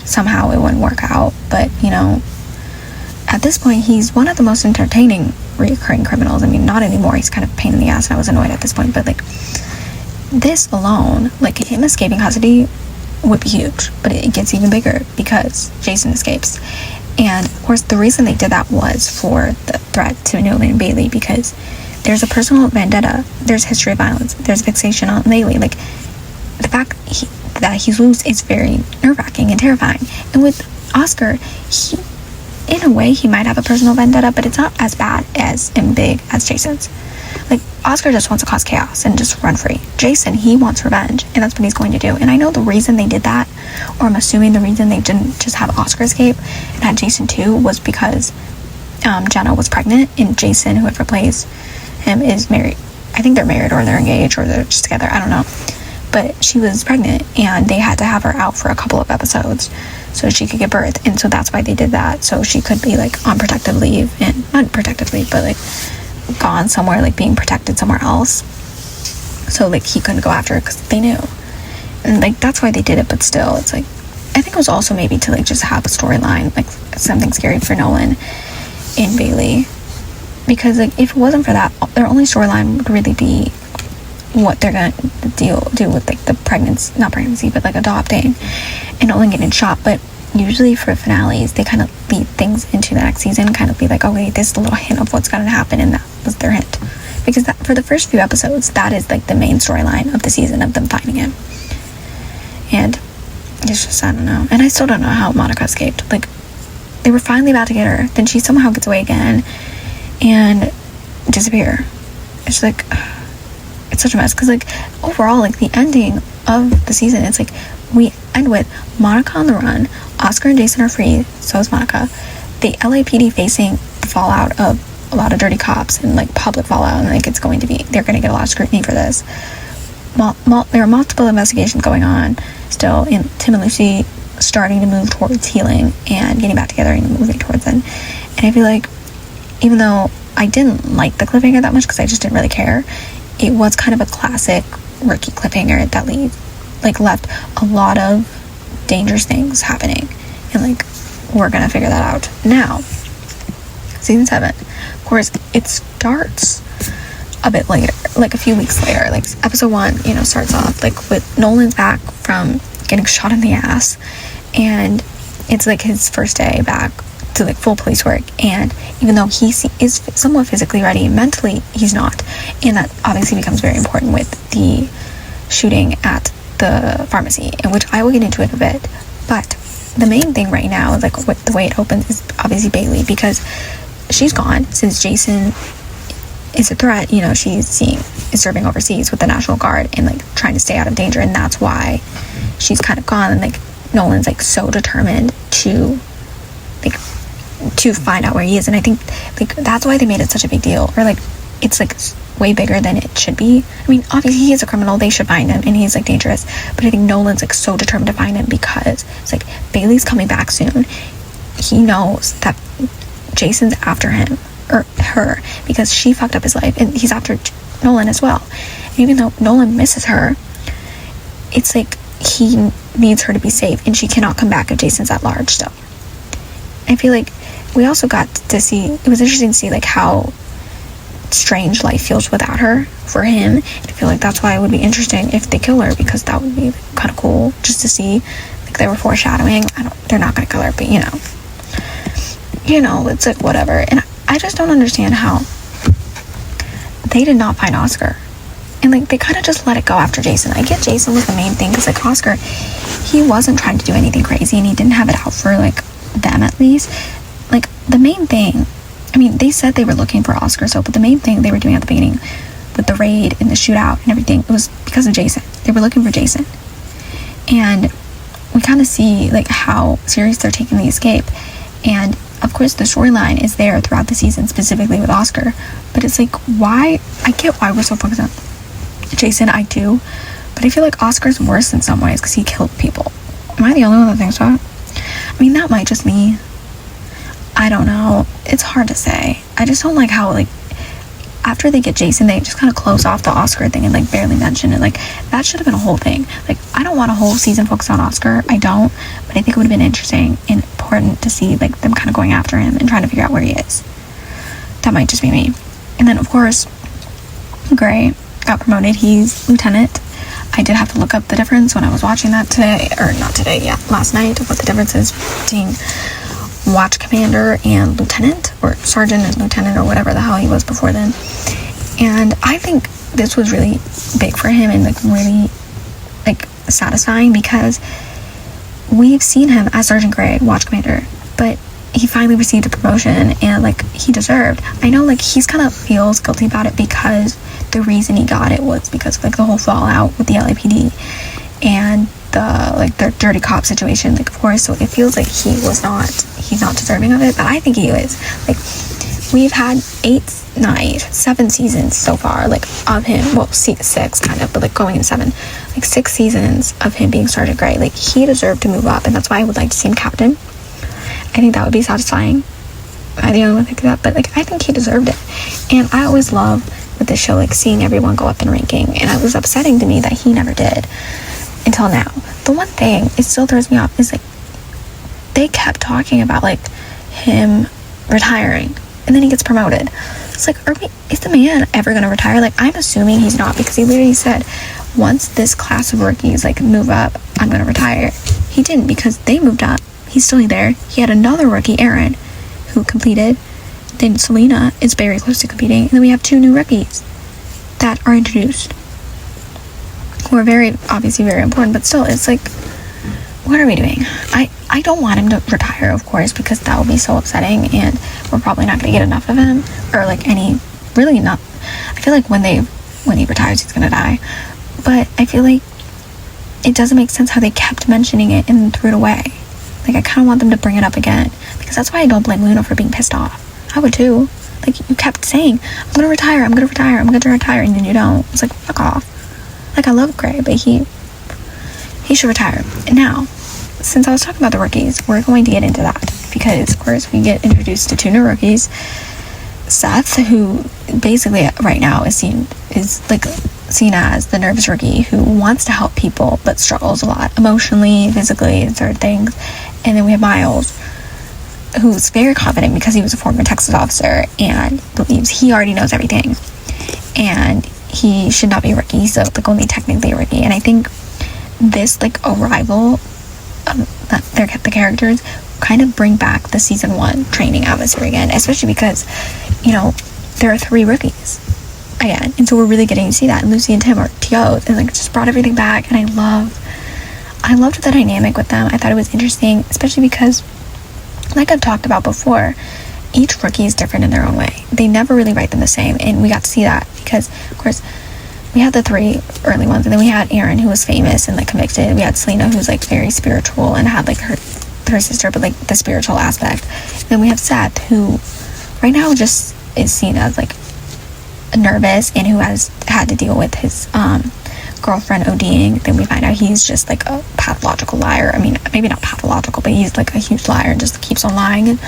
somehow it wouldn't work out, but you know, at this point he's one of the most entertaining recurring criminals. I mean, not anymore, he's kind of a pain in the ass and I was annoyed at this point, but like this alone, like him escaping custody would be huge, but it gets even bigger because Jason escapes. And of course the reason they did that was for the threat to Nolan and Bailey, because there's a personal vendetta, there's history of violence, there's fixation on Bailey. Like the fact that he's loose is very nerve-wracking and terrifying. And with Oscar, he, in a way, he might have a personal vendetta, but it's not as bad as and big as Jason's. Like Oscar just wants to cause chaos and just run free. Jason, he wants revenge, and that's what he's going to do. And I know the reason they did that, or I'm assuming the reason they didn't just have Oscar escape and had Jason too, was because Jenna was pregnant, and Jason, who had replaced him, is married. I think they're married, or they're engaged, or they're just together, I don't know. But she was pregnant, and they had to have her out for a couple of episodes so she could give birth, and so that's why they did that, so she could be like on protective leave, and not protective leave, but like gone somewhere, like being protected somewhere else, so like he couldn't go after her because they knew. And like that's why they did it. But still, it's like, I think it was also maybe to like just have a storyline, like something scary for Nolan and Bailey, because like if it wasn't for that, their only storyline would really be what they're gonna do with like the pregnancy, but like adopting and Nolan getting shot. But usually for finales, they kind of lead things into the next season, kind of be like, oh wait, this is a little hint of what's gonna happen, and that was their hint, because that, for the first few episodes, that is like the main storyline of the season, of them finding him. And it's just, I don't know. And I still don't know how Monica escaped. Like, they were finally about to get her, then she somehow gets away again and disappear. It's like, it's such a mess, because like overall, like the ending of the season, it's like we end with Monica on the run, Oscar and Jason are free, so is Monica, the LAPD facing the fallout of a lot of dirty cops and like public fallout, and like they're going to get a lot of scrutiny for this. There are multiple investigations going on still, and Tim and Lucy starting to move towards healing and getting back together and moving towards it. And I feel like, even though I didn't like the cliffhanger that much because I just didn't really care, it was kind of a classic rookie cliffhanger that left a lot of dangerous things happening, and like we're gonna figure that out now. Season 7, of course, it starts a bit later, like a few weeks later. Like episode 1, you know, starts off like with Nolan's back from getting shot in the ass, and it's like his first day back to like full police work, and even though he is somewhat physically ready, mentally he's not, and that obviously becomes very important with the shooting at the pharmacy, in which I will get into it a bit. But the main thing right now is like the way it opens is obviously Bailey, because she's gone since Jason is a threat. You know, is serving overseas with the National Guard and like trying to stay out of danger, and that's why she's kind of gone. And like Nolan's like so determined to find out where he is, and I think like that's why they made it such a big deal, or like it's like way bigger than it should be. I mean, obviously he is a criminal, they should find him, and he's like dangerous, but I think Nolan's like so determined to find him because it's like Bailey's coming back soon. He knows that Jason's after him or her because she fucked up his life, and he's after Nolan as well. And even though Nolan misses her, it's like he needs her to be safe, and she cannot come back if Jason's at large still. I feel like we also got to see, it was interesting to see like how strange life feels without her for him, and I feel like that's why it would be interesting if they kill her, because that would be kind of cool just to see. Like they were foreshadowing, they're not gonna kill her, but you know, it's like whatever. And I just don't understand how they did not find Oscar, and like they kind of just let it go after Jason. I get Jason was the main thing, because like Oscar, he wasn't trying to do anything crazy, and he didn't have it out for like them, at least. Like the main thing, I mean, they said they were looking for Oscar, but the main thing they were doing at the beginning with the raid and the shootout and everything, it was because of Jason. They were looking for Jason, and we kind of see like how serious they're taking the escape. And of course the storyline is there throughout the season, specifically with Oscar, but it's like, why? I get why we're so focused on Jason, I do, but I feel like Oscar's worse in some ways because he killed people. Am I the only one that thinks so? I mean, that might just me. I don't know. It's hard to say. I just don't like how, like, after they get Jason, they just kind of close off the Oscar thing and, like, barely mention it. Like, that should have been a whole thing. Like, I don't want a whole season focused on Oscar. I don't. But I think it would have been interesting and important to see, like, them kind of going after him and trying to figure out where he is. That might just be me. And then, of course, Gray got promoted. He's lieutenant. I did have to look up the difference when I was watching that today. Or not today, yeah. Last night. What the difference is between watch commander and lieutenant, or sergeant and lieutenant, or whatever the hell he was before then. And I think this was really big for him and like really like satisfying, because we've seen him as Sergeant Gray, watch commander, but he finally received a promotion and like he deserved. I know like he's kind of feels guilty about it because the reason he got it was because of like the whole fallout with the LAPD and the like their dirty cop situation, like of course, so it feels like he's not deserving of it, but I think he is. Like, we've had 7 seasons so far, like, of him, well, 6 kind of, but like going into 7, like 6 seasons of him being Sergeant Gray. Like, he deserved to move up, and that's why I would like to see him captain. I think that would be satisfying. I'm the only one thinking that, but like I think he deserved it. And I always love with this show, like, seeing everyone go up in ranking, and it was upsetting to me that he never did until now. The one thing it still throws me off is like they kept talking about like him retiring, and then he gets promoted. It's like, is the man ever gonna retire? Like, I'm assuming he's not, because he literally said once this class of rookies like move up, I'm gonna retire. He didn't, because they moved up. He's still there. He had another rookie, Aaron, who completed. Then Selena is very close to competing, and then we have 2 new rookies that are introduced, who are obviously very important, but still, it's like, what are we doing? I don't want him to retire, of course, because that would be so upsetting, and we're probably not going to get enough of him, or like really not. I feel like when he retires, he's going to die, but I feel like it doesn't make sense how they kept mentioning it and threw it away. Like, I kind of want them to bring it up again, because that's why I don't blame Luna for being pissed off. I would too. Like, you kept saying, I'm going to retire, and then you don't. It's like, fuck off. Like, I love Gray, but he should retire. And now, since I was talking about the rookies, we're going to get into that, because of course we get introduced to 2 new rookies. Seth, who basically right now is seen as the nervous rookie who wants to help people but struggles a lot emotionally, physically, and certain things. And then we have Miles, who's very confident because he was a former Texas officer and believes he already knows everything, and he should not be a rookie. So like only technically a rookie. And I think this like arrival the characters kind of bring back the season 1 training atmosphere again, especially because, you know, there are 3 rookies again, and so we're really getting to see that. And Lucy and Tim are TOs, and like just brought everything back, and I loved the dynamic with them. I thought it was interesting, especially because, like I've talked about before, each rookie is different in their own way. They never really write them the same, and we got to see that because, of course, we had the 3 early ones, and then we had Aaron, who was famous and like convicted. We had Selena, who's like very spiritual and had like her sister, but like the spiritual aspect. And then we have Seth, who right now just is seen as like nervous and who has had to deal with his girlfriend ODing. Then we find out he's just like a pathological liar. I mean, maybe not pathological, but he's like a huge liar and just keeps on lying and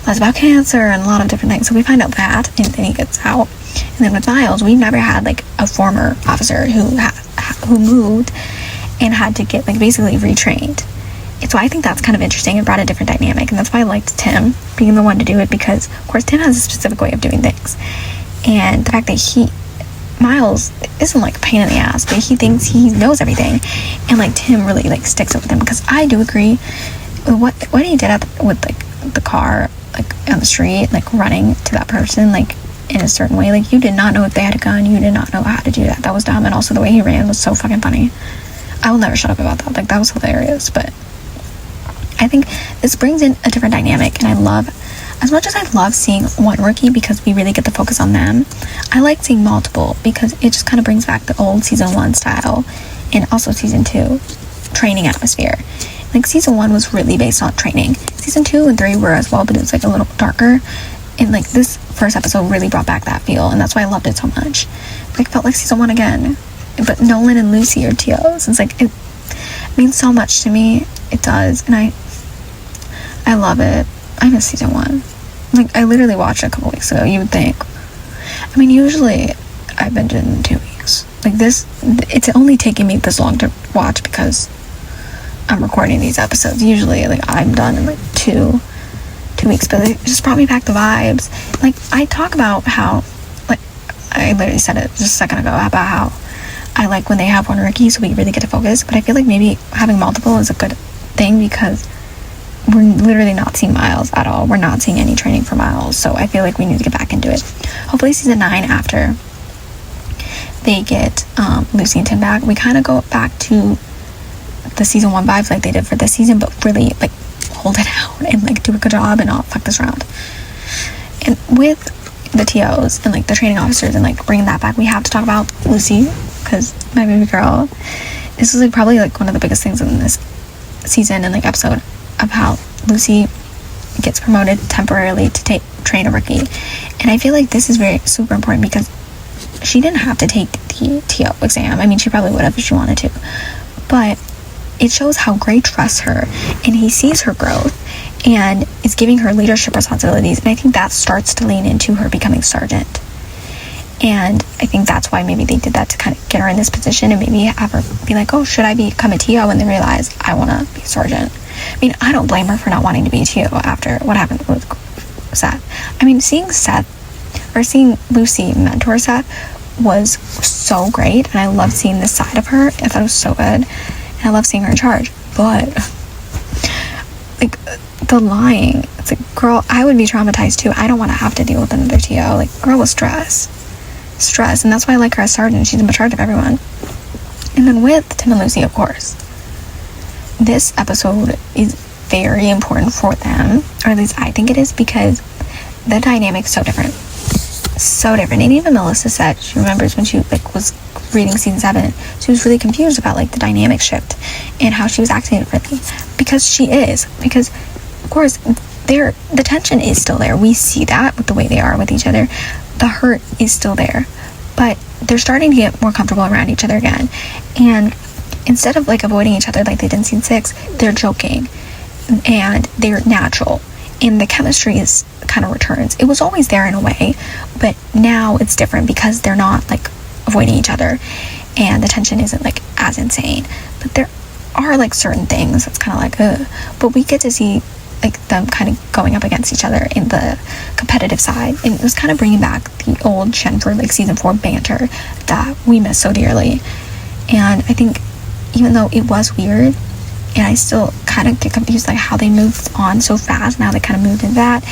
lies about cancer and a lot of different things. So we find out that, and then he gets out. And then with Miles, we've never had like a former officer who moved and had to get like basically retrained. And so I think that's kind of interesting and brought a different dynamic, and that's why I liked Tim being the one to do it, because of course Tim has a specific way of doing things, and the fact that Miles isn't like a pain in the ass, but he thinks he knows everything, and like Tim really like sticks up with him, because I do agree with what he did with like the car like on the street, like running to that person like in a certain way. Like, you did not know if they had a gun, you did not know how to do that. That was dumb. And also the way he ran was so fucking funny. I will never shut up about that. Like, that was hilarious. But I think this brings in a different dynamic, and I love, as much as I love seeing one rookie because we really get to focus on them, I like seeing multiple because it just kind of brings back the old season 1 style, and also season 2. training atmosphere. Like, season 1 was really based on training. Season 2 and 3 were as well, but it was like a little darker. And like, this first episode really brought back that feel, and that's why I loved it so much. Like, felt like season 1 again. But Nolan and Lucy are TOs. It's like, it means so much to me. It does. And I love it. I miss season 1. Like, I literally watched it a couple weeks ago. You would think. I mean, usually I've been doing it in 2 weeks. Like, this, it's only taking me this long to watch because I'm recording these episodes. Usually, like, I'm done in like 2 weeks, but it just brought me back the vibes. Like, I talk about how, like, I literally said it just a second ago about how I like when they have one rookie so we really get to focus, but I feel like maybe having multiple is a good thing because we're literally not seeing Miles at all. We're not seeing any training for Miles, so I feel like we need to get back into it. Hopefully season 9, after they get Lucy and Tim back, we kind of go back to the season 1 vibes like they did for this season, but really like hold it out and like do a good job and not fuck this around. And with the TOs and like the training officers and like bringing that back, we have to talk about Lucy, because my baby girl, this is like probably like one of the biggest things in this season and like episode, of how Lucy gets promoted temporarily to train a rookie. And I feel like this is very super important because she didn't have to take the TO exam. I mean, she probably would have if she wanted to, but it shows how Gray trusts her and he sees her growth and is giving her leadership responsibilities. And I think that starts to lean into her becoming sergeant. And I think that's why maybe they did that, to kind of get her in this position and maybe have her be like, oh, should I become a TO? And then realize, I want to be sergeant. I mean, I don't blame her for not wanting to be a TO after what happened with Seth. I mean, seeing Lucy mentor Seth was so great. And I loved seeing this side of her. I thought it was so good. And I love seeing her in charge. But, like, the lying, it's like, girl, I would be traumatized too. I don't want to have to deal with another TO. Like, girl was stress. And that's why I like her as sergeant. She's in charge of everyone. And then with Tim and Lucy, of course, this episode is very important for them, or at least I think it is, because the dynamic's so different. And even Melissa said she remembers when she like was reading season 7, she was really confused about like the dynamic shift and how she was acting differently, because she is, because of course the tension is still there. We see that with the way they are with each other. The hurt is still there, but they're starting to get more comfortable around each other again. And instead of like avoiding each other like they did in season 6, they're joking and they're natural, and the chemistry is kind of returns. It was always there in a way, but now it's different because they're not like avoiding each other and the tension isn't like as insane. But there are like certain things that's kind of like but we get to see like them kind of going up against each other in the competitive side, and it was kind of bringing back the old chenford like season 4 banter that we miss so dearly. And I think even though it was weird, and I still kind of get confused like how they moved on so fast, now they kind of moved into that,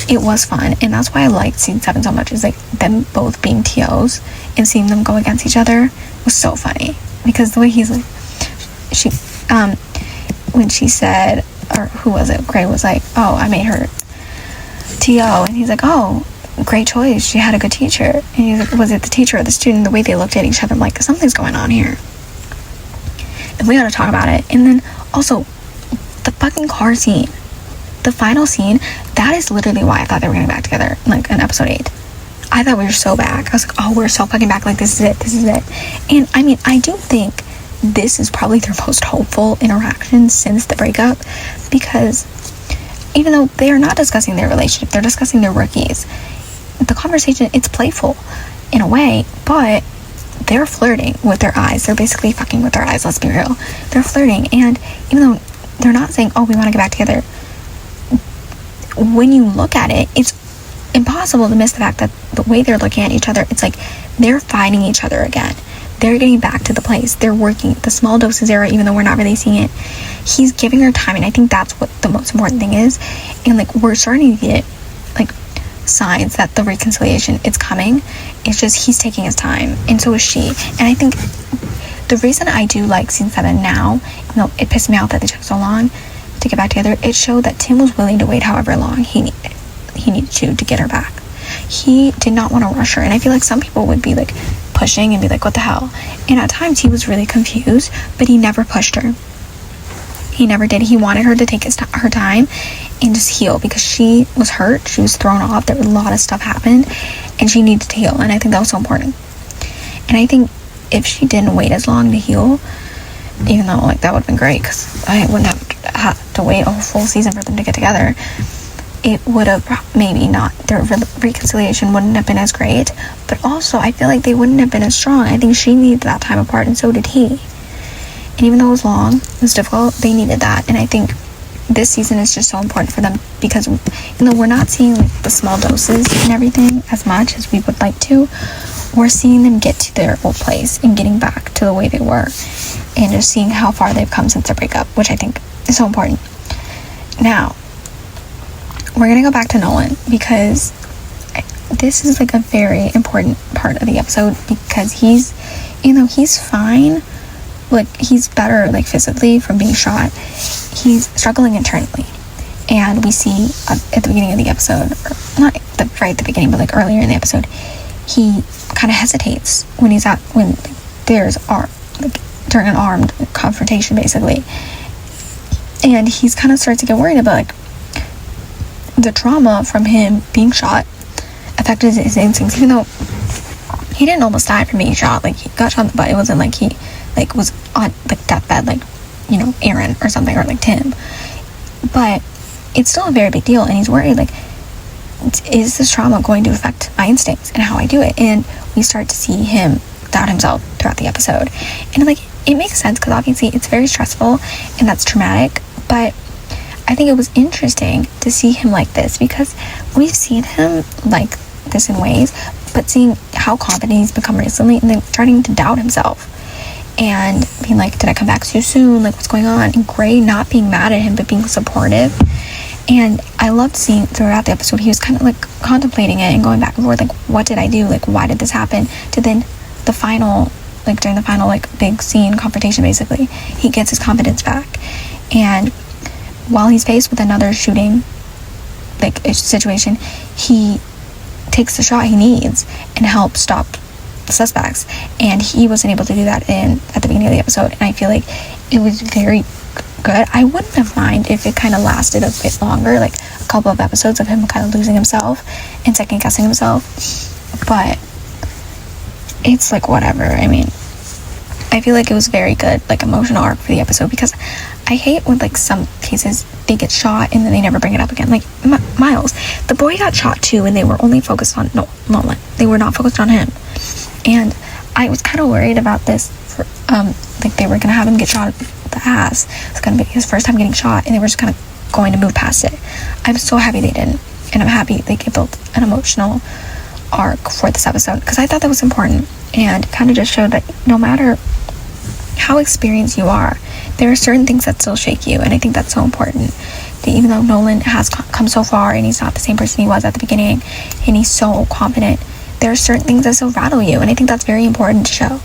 it was fun. And that's why I liked season 7 so much, is like them both being TOs and seeing them go against each other was so funny, because the way he's like, when she said, or who was it, Gray was like, oh, I made her TO, and he's like, oh, great choice, she had a good teacher. And he's like, was it the teacher or the student? The way they looked at each other, I'm like, something's going on here, and we gotta talk about it. And then also the fucking car scene, the final scene, that is literally why I thought they were getting back together like in episode 8. I thought we were so back. I was like, oh, we're so fucking back, like this is it. And I mean, I do think this is probably their most hopeful interaction since the breakup, because even though they are not discussing their relationship, they're discussing their rookies. The conversation, it's playful in a way, but they're flirting with their eyes. They're basically fucking with their eyes, let's be real. They're flirting, and even though they're not saying, oh, we want to get back together, when you look at it, it's impossible to miss the fact that the way they're looking at each other, it's like they're finding each other again. They're getting back to the place. They're working the small doses era, even though we're not really seeing it. He's giving her time, and I think that's what the most important thing is. And like, we're starting to get like signs that the reconciliation is coming. It's just he's taking his time, and so is she. And I think the reason I do like season 7 now, even though it pissed me off that they took so long to get back together, it showed that Tim was willing to wait however long he needed to get her back. He did not want to rush her, and I feel like some people would be like pushing and be like, what the hell? And at times he was really confused, but he never pushed her. He never did. He wanted her to take her time and just heal, because she was hurt. She was thrown off. There was a lot of stuff happened, and she needed to heal. And I think that was so important. And I think if she didn't wait as long to heal, even though like that would have been great, because I wouldn't have had to wait a whole full season for them to get together, it would have maybe not, their reconciliation wouldn't have been as great. But also I feel like they wouldn't have been as strong. I think she needed that time apart, and so did he. And even though it was long, it was difficult, they needed that. And I think this season is just so important for them, because even though we're not seeing like the small doses and everything as much as we would like to, we're seeing them get to their old place and getting back to the way they were, and just seeing how far they've come since their breakup, which I think is so important. Now, we're gonna go back to Nolan, because this is like a very important part of the episode, because he's fine, like he's better like physically from being shot, he's struggling internally. And we see at the beginning of the episode, or not right at the beginning, but like earlier in the episode, he kind of hesitates when there's during an armed confrontation basically, and he's kind of starts to get worried about like the trauma from him being shot affected his instincts, even though he didn't almost die from being shot. Like, he got shot in the butt. It wasn't like he like was on like deathbed, like, you know, Aaron or something, or like Tim. But it's still a very big deal, and he's worried, like, is this trauma going to affect my instincts and how I do it? And we start to see him doubt himself throughout the episode, and like it makes sense, because obviously it's very stressful and that's traumatic. But I think it was interesting to see him like this, because we've seen him like this in ways, but seeing how confident he's become recently, and then starting to doubt himself and being like, did I come back too soon? Like, what's going on? And Gray not being mad at him, but being supportive. And I loved seeing throughout the episode, he was kind of like contemplating it and going back and forth, like, what did I do? Like, why did this happen? To then the final, like during the final like big scene confrontation, basically, he gets his confidence back. And while he's faced with another shooting like situation, he takes the shot he needs and helps stop the suspects, and he wasn't able to do that at the beginning of the episode. And I feel like it was very good. I wouldn't have minded if it kind of lasted a bit longer, like a couple of episodes of him kind of losing himself and second guessing himself, but it's like whatever. I mean, I feel like it was very good, like emotional arc for the episode, because I hate when like some cases they get shot and then they never bring it up again. Like Miles, the boy got shot too, and they were only focused on Nolan. They were not focused on him. And I was kind of worried about this for, like they were gonna have him get shot in the ass. It's gonna be his first time getting shot, and they were just kind of going to move past it. I'm so happy they didn't, and I'm happy they built an emotional arc for this episode, because I thought that was important, and kind of just showed that no matter how experienced you are, there are certain things that still shake you. And I think that's so important, that even though Nolan has come so far and he's not the same person he was at the beginning, and he's so confident, there are certain things that still rattle you, and I think that's very important to show.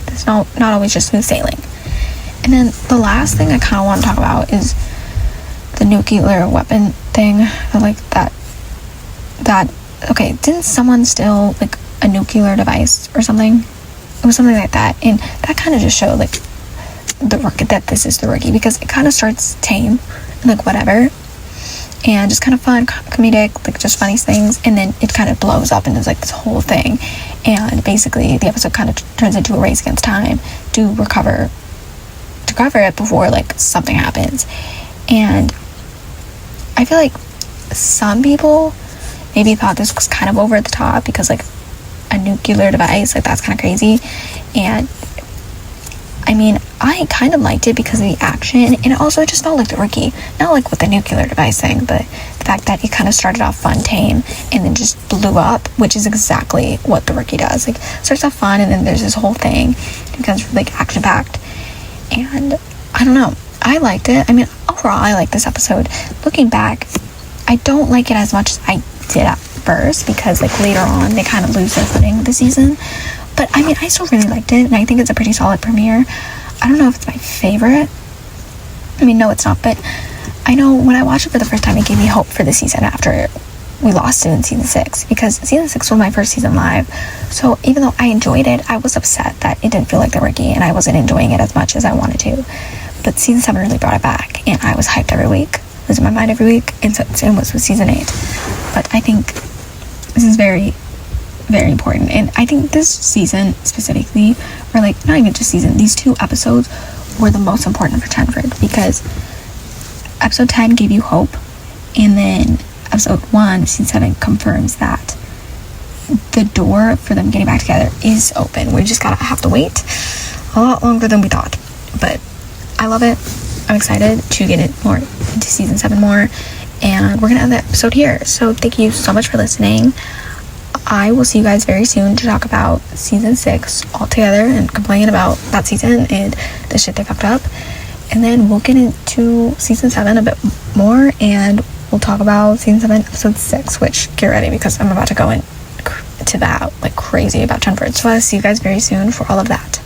It's not always just smooth sailing. And then the last thing I kind of want to talk about is the nuclear weapon thing. Like that okay, didn't someone steal like a nuclear device or something? It was something like that, and that kind of just showed like that this is the Rookie, because it kind of starts tame and like whatever, and just kind of fun, comedic, like just funny things, and then it kind of blows up and it's like this whole thing, and basically the episode kind of turns into a race against time to recover it before like something happens. And I feel like some people maybe thought this was kind of over the top, because like a nuclear device, like that's kind of crazy. And I mean, I kind of liked it because of the action, and it also just felt like the Rookie, not like with the nuclear device thing, but the fact that it kind of started off fun, tame, and then just blew up, which is exactly what the Rookie does. Like, starts off fun, and then there's this whole thing, it becomes like action packed. And I don't know, I liked it. I mean, overall I like this episode. Looking back, I don't like it as much as I did at first, because like later on they kind of lose their footing this season. But I mean, I still really liked it, and I think it's a pretty solid premiere. I don't know if it's my favorite. I mean, no, it's not, but I know when I watched it for the first time, it gave me hope for the season after we lost it in season 6, because season 6 was my first season live. So even though I enjoyed it, I was upset that it didn't feel like the Rookie, and I wasn't enjoying it as much as I wanted to. But season 7 really brought it back, and I was hyped every week, losing my mind every week, and so same was with season 8. But I think this is very, very important, and I think this season specifically, or like not even just season, these 2 episodes were the most important for Chenford, because episode 10 gave you hope, and then episode 1, season 7, confirms that the door for them getting back together is open. We just have to wait a lot longer than we thought, but I love it. I'm excited to get it more into season 7 more, and we're gonna end the episode here. So thank you so much for listening. I will see you guys very soon to talk about season 6 all together and complain about that season and the shit they fucked up, and then we'll get into season 7 a bit more, and we'll talk about season 7 episode 6, which get ready because I'm about to go into that like crazy about Chenford. So I'll see you guys very soon for all of that.